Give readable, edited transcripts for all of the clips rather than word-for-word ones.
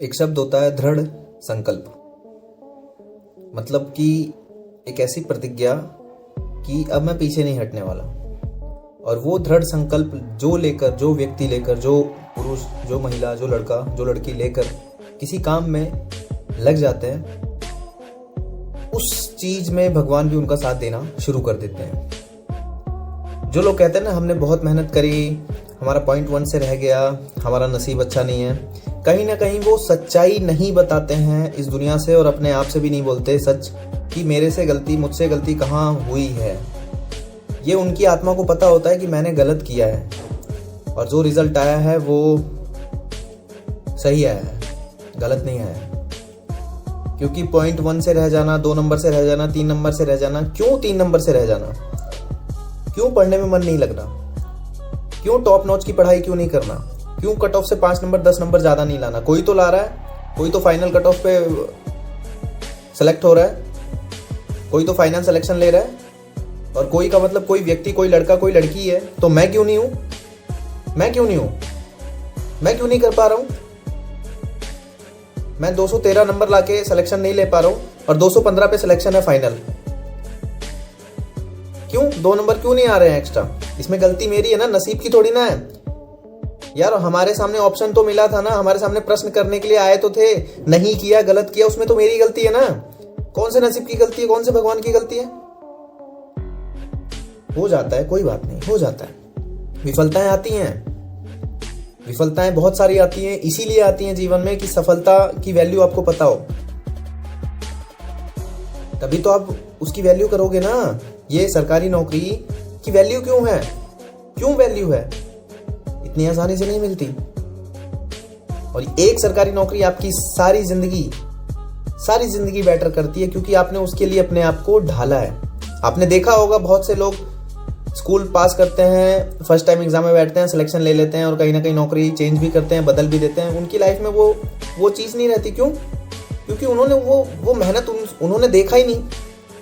एक शब्द होता है दृढ़ संकल्प। मतलब कि एक ऐसी प्रतिज्ञा कि अब मैं पीछे नहीं हटने वाला। और वो दृढ़ संकल्प जो व्यक्ति लेकर, जो पुरुष, जो महिला, जो लड़का, जो लड़की लेकर किसी काम में लग जाते हैं, उस चीज में भगवान भी उनका साथ देना शुरू कर देते हैं। जो लोग कहते हैं ना, हमने बहुत मेहनत करी, हमारा पॉइंट 1 से रह गया, हमारा नसीब अच्छा नहीं है, कहीं ना कहीं वो सच्चाई नहीं बताते हैं इस दुनिया से, और अपने आप से भी नहीं बोलते सच कि मेरे से गलती, मुझसे गलती कहाँ हुई है। ये उनकी आत्मा को पता होता है कि मैंने गलत किया है, और जो रिजल्ट आया है वो सही आया है, गलत नहीं आया है। क्योंकि पॉइंट 1 से रह जाना, 2 नंबर से रह जाना, 3 नंबर से रह जाना, क्यों 3 नंबर से रह जाना, क्यों पढ़ने में मन नहीं लगना, क्यों टॉप नॉच की पढ़ाई क्यों नहीं करना, क्यों कट ऑफ से 5 नंबर 10 नंबर ज्यादा नहीं लाना। कोई तो ला रहा है, कोई तो फाइनल कट ऑफ पे सेलेक्ट हो रहा है, कोई तो फाइनल सिलेक्शन ले रहा है, और कोई का मतलब कोई व्यक्ति, कोई लड़का, कोई लड़की है, तो मैं क्यों नहीं हूं, मैं क्यों नहीं हूं, मैं क्यों नहीं कर पा रहा हूं। मैं 213 नंबर लाके सिलेक्शन नहीं ले पा रहा हूं और 215 पे सिलेक्शन है फाइनल। क्यों 2 नंबर क्यों नहीं आ रहे हैं एक्स्ट्रा? इसमें गलती मेरी है ना, नसीब की थोड़ी ना है यार। हमारे सामने ऑप्शन तो मिला था ना, हमारे सामने प्रश्न करने के लिए आए तो थे, नहीं किया, गलत किया, उसमें तो मेरी गलती है ना। कौन से नसीब की गलती है, कौन से भगवान की गलती है? हो जाता है, कोई बात नहीं, हो जाता है। विफलताएं आती हैं, विफलताएं बहुत सारी आती हैं, इसीलिए आती हैं जीवन में कि सफलता की वैल्यू आपको पता हो, तभी तो आप उसकी वैल्यू करोगे ना। ये सरकारी नौकरी की वैल्यू क्यों है, क्यों वैल्यू है? इतनी आसानी से नहीं मिलती। और एक सरकारी नौकरी आपकी सारी जिंदगी बेटर करती है, क्योंकि आपने उसके लिए अपने आप को ढाला है। आपने देखा होगा बहुत से लोग स्कूल पास करते हैं, फर्स्ट टाइम एग्जाम में बैठते हैं, सिलेक्शन ले लेते हैं और कहीं ना कहीं नौकरी चेंज भी करते हैं, बदल भी देते हैं। उनकी लाइफ में वो चीज़ नहीं रहती। क्यों? क्योंकि उन्होंने वो मेहनत उन्होंने देखा ही नहीं।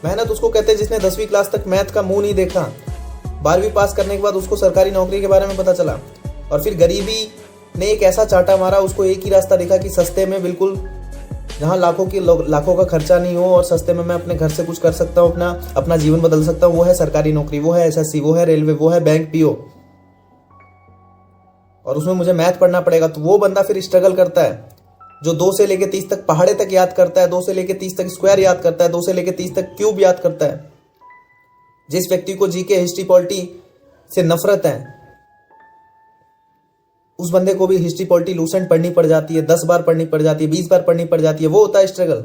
मेहनत उसको कहते हैं जिसने 10वीं क्लास तक मैथ का मुंह नहीं देखा, 12वीं पास करने के बाद उसको सरकारी नौकरी के बारे में पता चला, और फिर गरीबी ने एक ऐसा चाटा मारा, उसको एक ही रास्ता दिखा कि सस्ते में, बिल्कुल जहाँ लाखों का खर्चा नहीं हो और सस्ते में मैं अपने घर से कुछ कर सकता हूँ, अपना जीवन बदल सकता हूँ, वो है सरकारी नौकरी, वो है एसएससी, वो है रेलवे, वो है बैंक पीओ, और उसमें मुझे मैथ पढ़ना पड़ेगा। तो वो बंदा फिर स्ट्रगल करता है, जो 2 से लेके 30 तक पहाड़े तक याद करता है, 2 से लेके 30 तक स्क्वायर याद करता है, 2 से लेके 30 तक क्यूब याद करता है। जिस व्यक्ति को जीके, हिस्ट्री, पॉलिटी से नफरत है, उस बंदे को भी हिस्ट्री, पॉलिटी लूसेंट पढ़नी पड़ जाती है, 10 बार पढ़नी पड़ जाती है, 20 बार पढ़नी पड़ जाती है। वो होता है स्ट्रगल।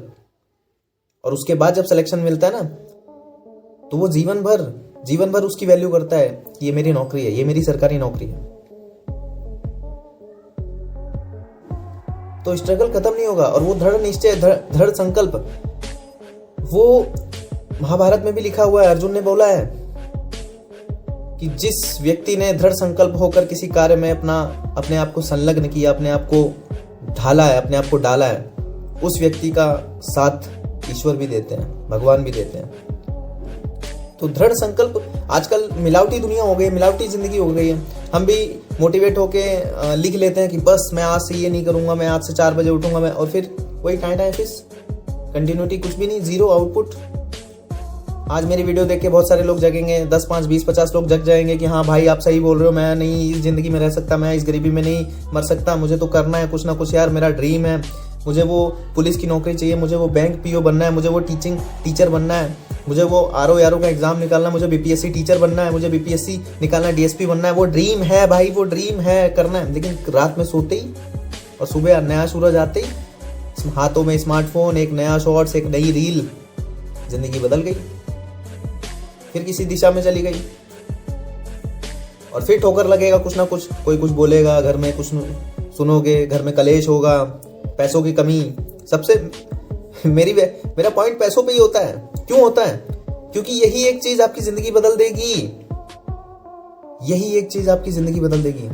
और उसके बाद जब सिलेक्शन मिलता है ना, तो वो जीवन भर उसकी वैल्यू करता है कि ये मेरी नौकरी है, ये मेरी सरकारी नौकरी है। तो स्ट्रगल खत्म नहीं होगा। और वो दृढ़ निश्चय, दृढ़ संकल्प, वो महाभारत में भी लिखा हुआ है। अर्जुन ने बोला है कि जिस व्यक्ति ने दृढ़ संकल्प होकर किसी कार्य में अपने आप को संलग्न किया, अपने आप को ढाला है, अपने आप को डाला है, उस व्यक्ति का साथ ईश्वर भी देते हैं, भगवान भी देते हैं। तो दृढ़ संकल्प, आजकल मिलावटी दुनिया हो गई, मिलावटी जिंदगी हो गई है। हम भी मोटिवेट होके लिख लेते हैं कि बस मैं आज से ये नहीं करूंगा, मैं आज से 4 बजे उठूंगा मैं, और फिर वही टाइम फिस, कंटिन्यूटी कुछ भी नहीं, जीरो आउटपुट। आज मेरी वीडियो देख के बहुत सारे लोग जगेंगे, 10, 5, 20, 50 लोग जग जाएंगे कि हाँ भाई आप सही बोल रहे हो, मैं नहीं इस जिंदगी में रह सकता, मैं इस गरीबी में नहीं मर सकता, मुझे तो करना है कुछ ना कुछ यार, मेरा ड्रीम है, मुझे वो पुलिस की नौकरी चाहिए, मुझे वो बैंक पीओ बनना है, मुझे वो टीचर बनना है, मुझे वो आरओ का एग्जाम निकालना है, मुझे बीपीएससी टीचर बनना है, मुझे बीपीएससी निकालना है, डीएसपी बनना है। वो ड्रीम है भाई, वो ड्रीम है, करना है। लेकिन रात में सोते ही और सुबह नया सूरज आते ही हाथों में स्मार्टफोन, एक नया शॉर्ट्स, एक नई रील, जिंदगी बदल गई, फिर किसी दिशा में चली गई। और फिर ठोकर लगेगा कुछ ना कुछ, कोई कुछ बोलेगा, घर में कुछ सुनोगे, घर में कलेश होगा, पैसों की कमी। सबसे मेरा पॉइंट पैसों पे ही होता है। क्यों होता है? क्योंकि यही एक चीज आपकी जिंदगी बदल देगी, यही एक चीज आपकी जिंदगी बदल देगी।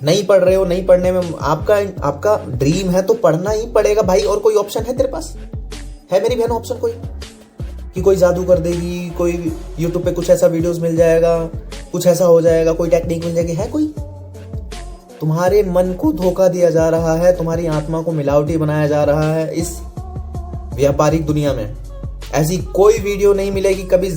नहीं पढ़ रहे हो, नहीं पढ़ने में आपका ड्रीम है तो पढ़ना ही पड़ेगा भाई। और कोई ऑप्शन है तेरे पास? है मेरी बहन ऑप्शन कोई? कि कोई जादू कर देगी, कोई यूट्यूब पे कुछ ऐसा वीडियोस मिल जाएगा, कुछ ऐसा हो जाएगा, कोई टेक्निक मिल जाएगी, है कोई? तुम्हारे मन को धोखा दिया जा रहा है, तुम्हारी आत्मा को मिलावटी बनाया जा रहा है इस व्यापारिक दुनिया में। ऐसी कोई वीडियो नहीं मिलेगी कभी